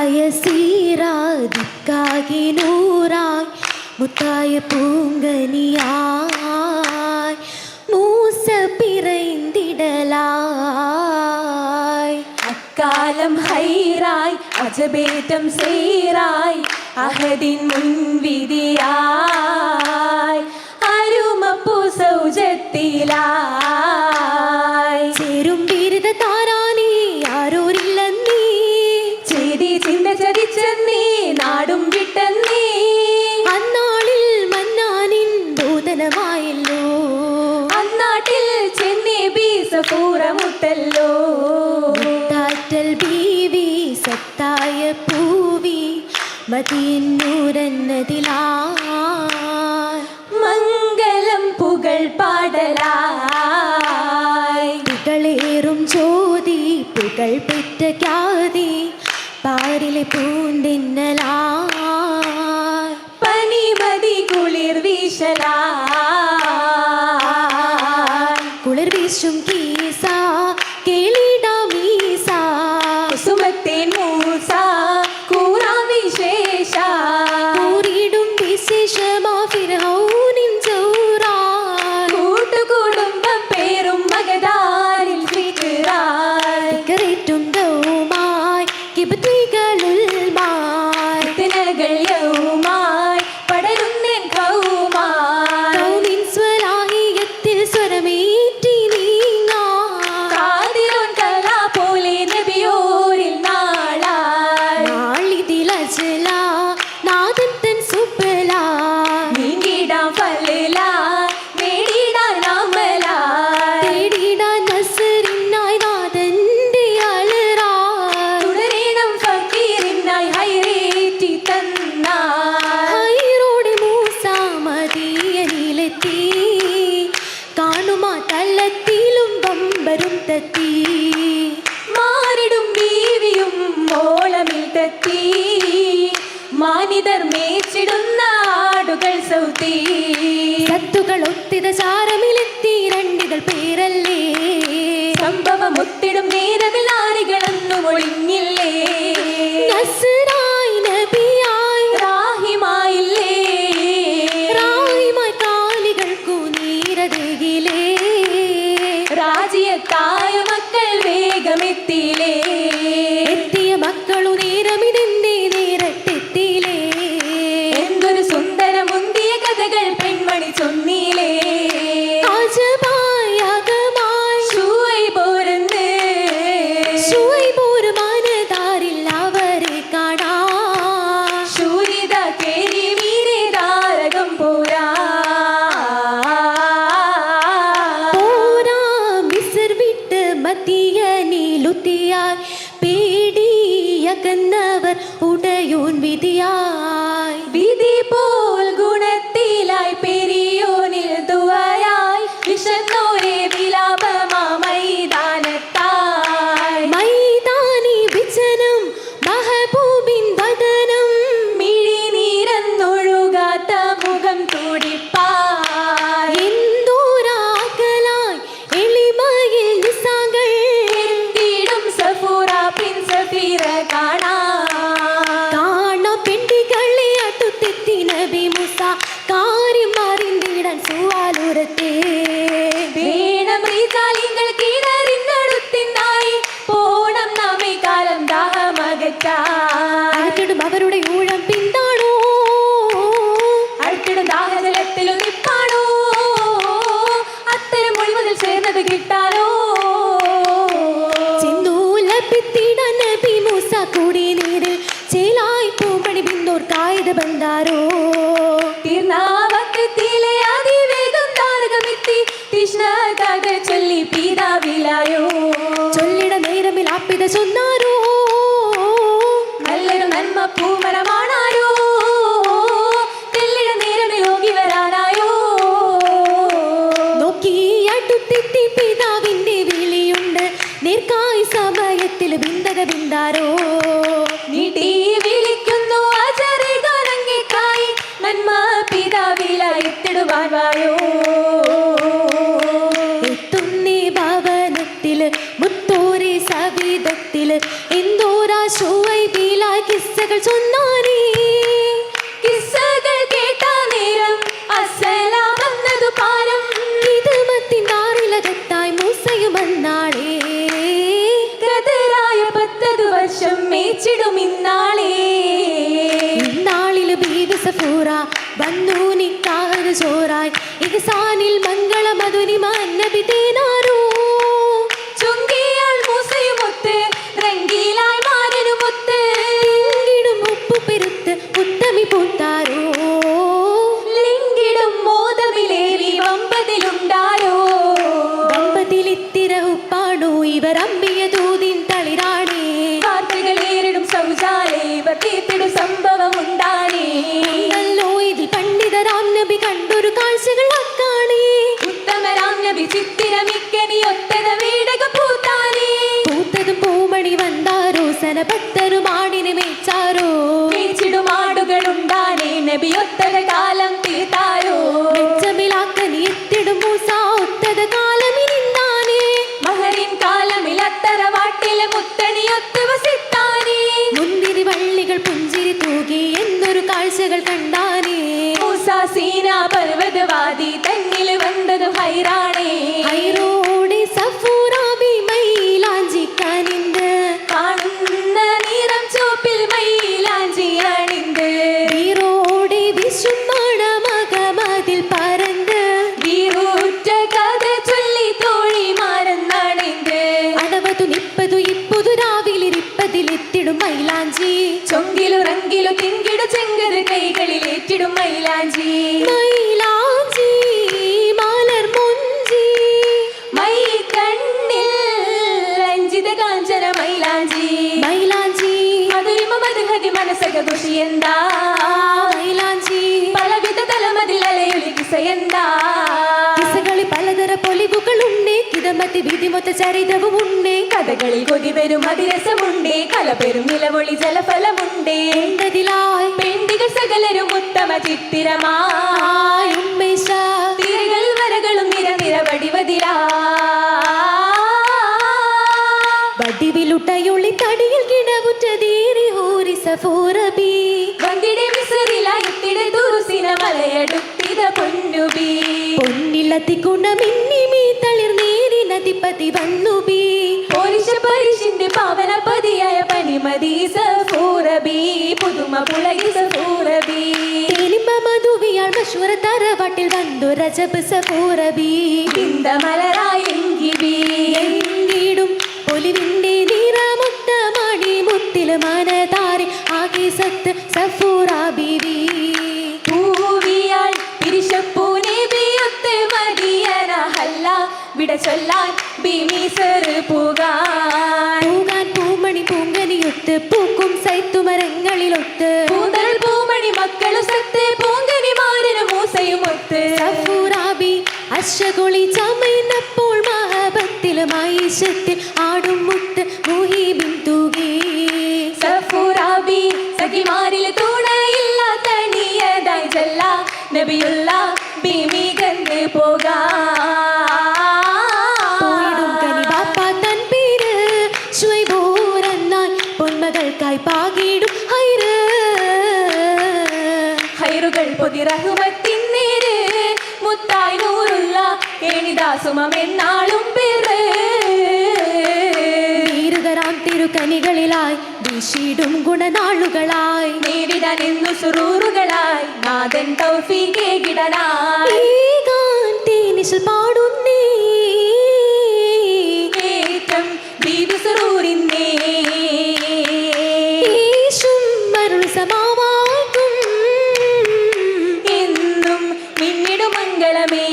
മുത്തായ സീറാദിക്കാകെ നൂറായി മുത്തായ പൂങ്കനിയായി മൂസ പിറൈന്തിടലായി അക്കാലം ഹൈറായി അജബേറ്റം സേറായി അഹദിൻ മുൻവിധിയായി അരുമപ്പൂ സൗജത്തിലായി ചേരും ബിരുദ താരാനീ ആരോരില്ലെന്നീ ചെയ്തി ചിന്ത ചതിച്ചെന്നീ നാടും വിട്ടെന്നീ അന്നാളിൽ മന്നാനിൻ ദൂതനമായല്ലോ അന്നാട്ടിൽ ചെന്നേ ബീസപൂറമുട്ടല്ലോ താറ്റൽ ബീവി സത്തായ പൂവി മദീനൂരന്നതിലായി മംഗളം പുകൾ പാടലായി പുകളേറും ജ്യോതി പുകൾ പെറ്റ ഖ്യാതി പാരിലെ പൂന്തിന്നലായി പനിമതി കുളിർ വീശലായി കുളിർ വീശും കീസ കേളിടാമീസ കുസുമത്തേൻ മൂസ കൂറാം വിശേഷ കൂറിടും വിശേഷമാ ഫിർഔനിൻ ജൗറാ കൂട്ടുകുടുംബം പേരും മഗദാരിൽ ഫിക്റായി കരേറ്റും ദൗമായി കിബ്തികളുൽമായി തിനകൾ യൗമായി പടരുന്നേൻ കൗമായി കൗമിൻ സ്വലാഹിയത്തിൽ സ്വരമേറ്റി നീങ്ങാ കാതിലോൻ കലാ പോലെ നബിയോരിൽ നാളായി നാളിതിലജല നാദൻ തൻ സുബല നീങ്ങിടാൻ ഫലല നേടിടാൻ അമല തേടിടാൻ നസറിനായി നാദന്റെ അലറാ തുടരണം ഫക്കീറിനായി ഹൈറേറ്റി തന്നായി ഹൈറോടെ മൂസ മദീനയിലെത്തി കാണുമാ തല്ലത്തിലും വമ്പരും തത്തി മാറിടും ബീവിയും മോളമിൽ തത്തി മാനിതർ മേച്ചിടുന്ന ആടുകൾ സൗത്തി സത്തുകൾ ഒത്തിത ചാരമിലെത്തി രണ്ടികൾ പേരല്ലേ സംഭവം ഒത്തിടും നേരമിൽ ആരികളൊന്നും ഒളിഞ്ഞില്ലേ നസ്റായി നബിയായി റാഹിമായില്ലേ റാഹിമായി കാലികൾക്കു നീരതകിലേ രാജിയത്തായ മക്കൾ വേഗമെത്തിയില്ലേ എത്തിയ മക്കളു നേരമിതെന്തേ നേരത്തെത്തിയില്ലേ എന്തൊരു സുന്ദര മുന്തിയ കഥകൾ പെൺമണി ചൊന്നീലേ ആജമായി അകമായി ശൂവൈ പോരുന്ന് ശുഐബോര് മനതാരിൽ അവരെ കാണാ ശൂരിത കേരി വീരെ താരകം പോരാ പോരാ മിസ്ർ വിട്ട് മദീനയിലെത്തിയായി പേടിയകന്നവർ ഉടയോൻ വിധിയായി വിധി പോൽ ഗുണത്തിലായി പെരിയോനിൽ ദുആയായി വിശന്നോരെ വിലാപമാ മൈതാനത്തായി മൈതാനി വിജനം മഹബൂബിൻ വദനം മിഴിനീരന്നൊഴുകാത്ത മുഖം തുടിപ്പായി എന്തോരാകലായി എളിമയിൽ നിസാകൾ എത്തിയിടും സഫൂറ പിൻ സഫീറ കാണാ പെണ്ടികളെ അടുത്തെത്തി നബി മൂസ കാര്യം അറിഞ്ഞിടാൻ സുവാലുരത്തെ വേണം റീതാലിങ്ങൾ കിണറിനടുത്തിനായി പോണം നാമേ കാലം ദാഹമകറ്റായി അടുത്തിടും അവരുടെ ഊഴം പിന്താണോ അടുത്തിടും ദാഹജലത്തിലും നിപ്പാണോ അത്തരം മൊഴി മുതൽ ചേർന്നത് കിട്ടാനോ ചെന്നു ലഭിത്തിടാൻ നബി മൂസ കൂടി നീരിൽ ചേലായി പൂമണി ബിന്ദോർ കായത് ബന്ധാരോ തീർന്നാവക്കത്തിലെ അതിവേഗം താരകമെത്തി തീഷ്ണത ചൊല്ലി പീതാവിലായോ ചൊല്ലിട നേരമിൽ ആപ്പിത ചൊന്നാരോ നല്ലൊരു നന്മ പൂമരമാണായോ തെല്ലിട നേരമിൽ യോഗി വരാനായോ നോക്കി അടുത്തെത്തി പിതാവിന്റെ വിളിയുണ്ട് നേർക്കായി സമയത്തിൽ ബിന്ദക ബിന്ദാരോ നീട്ടി വിളിക്കുന്നു അചറികായി നന്മ പിതാവിലായിത്തിടുവാൻ വായോ എത്തുന്നേ ഭവനത്തില് മുത്തോരെ സവിധത്തില് എന്തോരാ ശുഐബിലാക്കി മൂസയും അന്നാളേ കതറായ 10 വർഷം മേച്ചിടും ഇന്നാളേ ഇന്നാളില് ബീബി സഫൂറ വന്നു നിക്കാഹ് ചോറായി ഇഹ്സാനിൽ മംഗള മധുരിമ നബി തേനാരോ ചുങ്കിയാൽ മൂസയുമൊത്ത് രംഗീലായി മാരനുമൊത്ത് ഇടും ഉപ്പു പെരുത്ത് ഉത്തമി പൂത്താരോ ലിംഗിടും മോദമിലേറി വമ്പതിലുണ്ടാരോ ദമ്പതിലിത്തിര ഉപ്പാണോ ഇവർ അമ്പിയ തൂതിൻ തളിരാണേ വാർത്തകളേറിടും ശൗചാലേ ഇവർ തീർത്തിടും സംഭവം ഉണ്ടാണേ നല്ലോ ഇതിൽ പണ്ഡിതരാം നബി കണ്ടൊരു കാഴ്ചകൾ അക്കാണേ ഉത്തമരാം നബി ചിത്തിരമിക്കനി ഒത്തത വീടക പൂത്താനേ പൂത്തതും പൂമണി വന്നാരോ സനപത്തരും ആടിനെ മേച്ചാരോ മേച്ചിടും ആടുകളുണ്ടാനേ നബി ഒത്തത കാലം തീർത്താരോ മെച്ചമിലാക്കനി എത്തിടും മൂസ ഒത്തത കാലമിനിന്നാനേ മഹരിൻ കാലമിൽ അത്തറ വാട്ടിലെ മുത്തണിയൊത്ത് വസിത്താനേ മുന്തിരി വള്ളികൾ പുഞ്ചിരി തൂകി എന്നൊരു കാഴ്ചകൾ കണ്ടാനേ മൂസ സീന പർവ്വതവാദി തന്നിൽ വന്നത് ഹൈറാണേ ഹൈറോടെ സഫൂറാബി മൈലാഞ്ചിക്കാനിണ്ട് കാണുന്ന നിറം ചോപ്പിൽ മൈലാഞ്ചി അണിந்து വീറോടെ വിശുമാണ് മകമതിൽ പരന്ന് വീറൂറ്റ കഥ ചൊല്ലി തോഴി മറന്നണിந்து അടവതു നിപ്പതു ഇപ്പുതു രാവിലിരിപ്പതിലെത്തിടും മൈലാഞ്ചി ചൊങ്കിലു റങ്കിലു തിങ്കിടു ചെങ്കത് കൈകളിൽ ഏറ്റിടും മൈലാഞ്ചി മൈലാഞ്ചി മാലർ മുഞ്ചി മൈ കണ്ണിൽ അഞ്ചിത കാഞ്ചന മൈലാഞ്ചി മൈലാഞ്ചി മധുരിമ മധുഹതി മനസ്സക ഖുഷി എന്താ മൈലാഞ്ചി പലവിധ തലമതിൽ അലയൊലി കിസയെന്താ കിസകളിൽ പലതര പൊലിവുകളുണ്ട് കിതമത്തി വിധിമൊത്ത ചരിതവും ഉണ്ട് കഥകളിൽ കൊതി വരും അതിരസമുണ്ടേ കലപെരും നിലവൊളി ജലഫലമുണ്ടേ എന്തതിലായി പെണ്ടികൾ സകലരും ഉത്തമ ചിത്തിരമായി ഉമ്മേശ തിരകൾ വരകളും നിര വടിവതിലാ വടിവിലുട്ടയുള്ളി തടിയിൽ കിടവുറ്റതീരി ഹൂരി സഫൂറബി വങ്കിടെ മിസറിലായിത്തിടെ ദുറുസിന മലയടുത്തിത പൊന്നുബി പൊന്നിലത്തിക്കുണ്ട മിന്നി മീ തളിർ നേരി നദിപ്പതി വന്നുബി പരിഷിന്റെ പാവന പതിയായ പനിമതി സഫൂറബി പുതുമ പുളകി സഫൂറബി തേനിമ്പ മധുവിയാൾ മഷൂറ തറവാട്ടിൽ വന്നു രജബ് സഫൂറബി ഇന്ത മലരായെങ്കിബി എങ്കിടും പൊലിവിന്റെ നിറമൊത്തമാടി മുത്തില് മനതാരി ആകെ സത്ത് സഫൂറാബിവി പൂവിയാൾ പിരിശപ്പൂനെ ബിയൊത്ത് മദിയന ഹല്ല വിട ചൊല്ലാൻ ബിമിസർ പൂകാൻ പൂകാൻ പൂമണി പൂങ്കനിയൊത്ത് പൂക്കും സൈത്തുമരങ്ങളിലൊത്ത് പൂന്തൽ പൂമണി മക്കളു സത്ത് പൂങ്കനി മാരനും മൂസയുമൊത്ത് സഫൂറാബി അശ്വകുളി ചമയുന്നപ്പോൾ മഹബത്തിലും ഐശത്തിൽ ആടും മുത്ത് മുഹീബിൻ തൂകി സഫൂറാബി സഖിമാരിൽ തുണയില്ല തണിയതായി ജല്ല നബിയുള്ള ബിമി കണ്ട് പോയിടും കനിവാപ്പ തൻ പേര് ശുഐബൂരെന്നാൽ പൊന്മകൾക്കായി പാകിടും ഹൈറ് ഹൈറുകൾ പൊതി റഹ്മത്തിൻ നേര് മുത്തായി നൂറുള്ള ഏണിദാസുമെന്നാളും പേര് വീരുതരാം തിരുക്കനികളിലായി വീശിടും ഗുണനാളുകളായി നേരിടാൻ എന്നു സുറൂറുകളായി നാഥൻ തൗഫീഖേകിടനായി ഏകാൻ തേനിശൽ പാടുന്നേ ഏറ്റം ബീവി സുറൂരിന്നേ യേശും അരുൾ സമാവാക്കും എന്നും മിന്നിടും മംഗളമേ